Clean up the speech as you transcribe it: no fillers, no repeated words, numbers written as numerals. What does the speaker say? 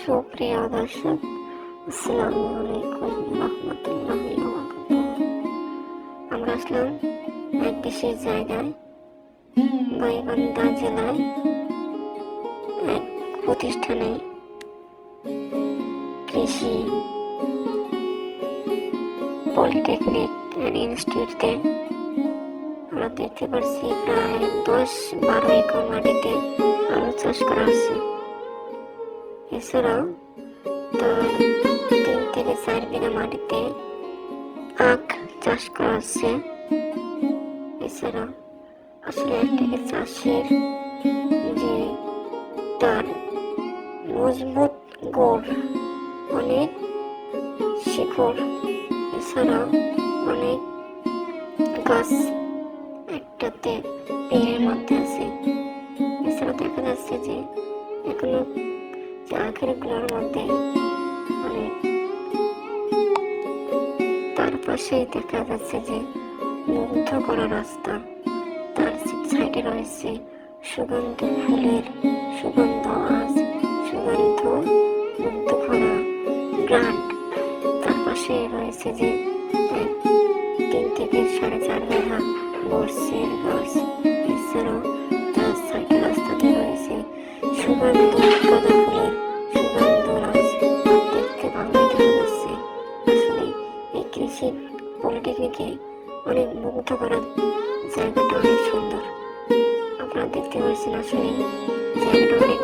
সুপ্রিয় দর্শক, আসসালামু আলাইকুম রহমতুল্লাহি ওয়া বারাকাতুহু। আমরা আসলাম এক বিশেষ জায়গায়, গাইবান্ধা জেলায় এক প্রতিষ্ঠানে, কৃষি পলিটেকনিক অ্যান্ড ইনস্টিটিউটে। আমরা দেখতে পাচ্ছি প্রায় 10-12 একর মাটিতে আলু চাষ করা হচ্ছে। এছাড়াও তার 3 থেকে 4 বিঘা মাটিতে আখ চাষ করা হচ্ছে। এছাড়া আসলে একটাকে চাষের যে তার মজবুত গোড়, অনেক শিকড়, এছাড়াও অনেক গাছ একটাতে পেড়ের মধ্যে আছে। এছাড়া দেখা যাচ্ছে যে এখনো যে আখের গুলোর মধ্যে অনেক, তার পাশেই দেখা যাচ্ছে যে মুগ্ধ করা রাস্তা, তার সাইডে রয়েছে সুগন্ধ ফুলের সুগন্ধ আজ, সুগন্ধ মুগ্ধ করা গ্রান্ট। তার পাশে রয়েছে যে 3 থেকে 4.5 বিঘা বর্ষের গাছ। এছাড়াও তার সাইডে রাস্তাতে রয়েছে সুগন্ধ গাঁদা ফুলের সুগন্ধ রাজ। দেখতে ভালোই দেখা যাচ্ছে। আসলে এই কৃষি পলিটেকনিকে অনেক মুগ্ধ করার জায়গাটা অনেক সুন্দর। আপনারা দেখতে পাচ্ছেন, আসলে জায়গাটা অনেক